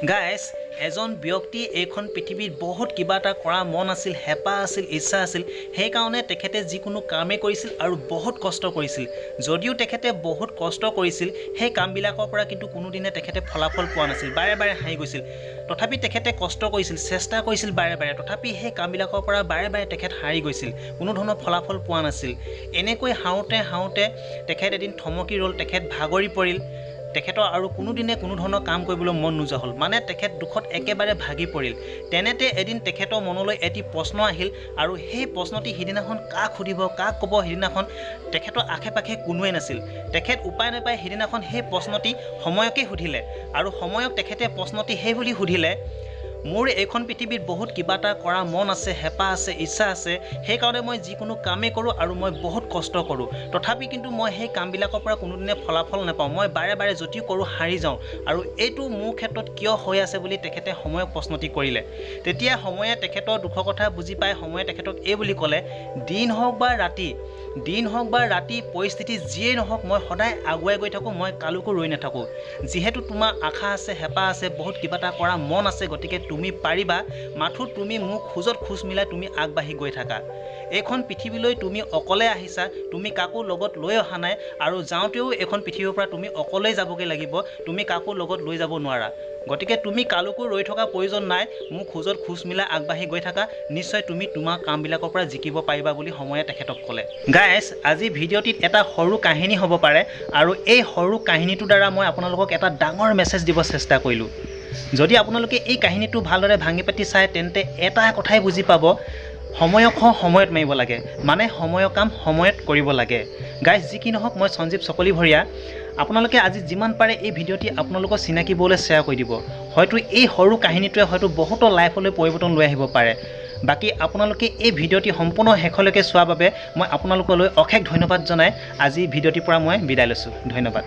Guys এজন ব্যক্তি এইখন পৃথিৱীত বহুত কিবা এটা কৰা মন আছিল, হেঁপাহ আছিল, ইচ্ছা আছিল। সেইকাৰণে তেখেতে যিকোনো কামেই কৰিছিল আৰু বহুত কষ্ট কৰিছিল। যদিও তেখেতে বহুত কষ্ট কৰিছিল, সেই কামবিলাকৰ পৰা কিন্তু কোনোদিনে তেখেতে ফলাফল পোৱা নাছিল, বাৰে বাৰে হাৰি গৈছিল। তথাপি তেখেতে কষ্ট কৰিছিল, চেষ্টা কৰিছিল বাৰে বাৰে, তথাপি সেই কামবিলাকৰ পৰা বাৰে বাৰে তেখেত হাৰি গৈছিল, কোনো ধৰণৰ ফলাফল পোৱা নাছিল। এনেকৈ হাওঁতে তেখেত এদিন থমকি ৰ'ল, তেখেত ভাগৰি পৰিল। তেখেতৰ আৰু কোনোদিনে কোনো ধৰণৰ কাম কৰিবলৈ মন নোযোৱা হ'ল, মানে তেখেত দুখত একেবাৰে ভাগি পৰিল। তেনেতে এদিন তেখেতৰ মনলৈ এটি প্ৰশ্ন আহিল, আৰু সেই প্ৰশ্নটি সিদিনাখন কাক সুধিব, কাক ক'ব, সিদিনাখন তেখেতৰ আশে পাশে কোনোৱে নাছিল। তেখেত উপায় নাপায় সিদিনাখন সেই প্ৰশ্নটি সময়কেই সুধিলে, আৰু সময়ক তেখেতে প্ৰশ্নটি সেই বুলি সুধিলে, মোৰ এইখন পৃথিৱীত বহুত কিবা এটা কৰা মন আছে, হেঁপাহ আছে, ইচ্ছা আছে। সেইকাৰণে মই যিকোনো কামেই কৰোঁ আৰু মই বহুত কষ্ট কৰোঁ, তথাপি কিন্তু মই সেই কামবিলাকৰ পৰা কোনোদিনে ফলাফল নাপাওঁ। মই বাৰে বাৰে যদিও কৰোঁ হাৰি যাওঁ, আৰু এইটো মোৰ ক্ষেত্ৰত কিয় হৈ আছে বুলি তেখেতে সময়ক প্ৰশ্নটি কৰিলে। তেতিয়া সময়ে তেখেতৰ দুখৰ কথা বুজি পাই সময়ে তেখেতক এই বুলি ক'লে, দিন হওক বা ৰাতি পৰিস্থিতি যিয়েই নহওক, মই সদায় আগুৱাই গৈ থাকোঁ, মই কালৈকো ৰৈ নাথাকোঁ। যিহেতু তোমাৰ আশা আছে, হেঁপাহ আছে, বহুত কিবা এটা কৰা মন আছে, গতিকে তুমি পাৰিবা। মাথো তুমি মোক খোজত খোজ মিলাই তুমি আগবাঢ়ি গৈ থাকা। এইখন পৃথিৱীলৈ তুমি অকলে আহিছা, তুমি কাকো লগত লৈ অহা নাই, আৰু যাওঁতেও এইখন পৃথিৱীৰ পৰা তুমি অকলেই যাবগৈ লাগিব, তুমি কাকো লগত লৈ যাব নোৱাৰা। গতিকে তুমি কালৈকো ৰৈ থকা প্ৰয়োজন নাই, মোক খোজত খোজ মিলাই আগবাঢ়ি গৈ থাকা, নিশ্চয় তুমি তোমাৰ কামবিলাকৰ পৰা জিকিব পাৰিবা বুলি সময়ে তেখেতক ক'লে। গাইজ, আজি ভিডিঅ'টিত এটা সৰু কাহিনী হ'ব পাৰে, আৰু এই সৰু কাহিনীটোৰ দ্বাৰা মই আপোনালোকক এটা ডাঙৰ মেছেজ দিব চেষ্টা কৰিলোঁ। যদি আপোনালোকে এই কাহিনীটো ভালদৰে ভাঙি পাতি চায়, তেন্তে এটা কথাই বুজি পাব, সময়ক সময়ত মাৰিব লাগে, মানে সময়ৰ কাম সময়ত কৰিব লাগে। গাইজ, যি কি নহওক, মই সঞ্জীৱ চকলিভৰীয়া। আপোনালোকে আজি যিমান পাৰে এই ভিডিঅ'টি আপোনালোকৰ চিনাকিবোৰলৈ শ্বেয়াৰ কৰি দিব। হয়তো এই সৰু কাহিনীটোৱে হয়তো বহুতো লাইফলৈ পৰিৱৰ্তন লৈ আহিব পাৰে। বাকী আপোনালোকে এই ভিডিঅ'টি সম্পূৰ্ণ শেষলৈকে চোৱাৰ বাবে মই আপোনালোকলৈ অশেষ ধন্যবাদ জনাই আজি ভিডিঅ'টিৰ পৰা মই বিদায় লৈছোঁ। ধন্যবাদ।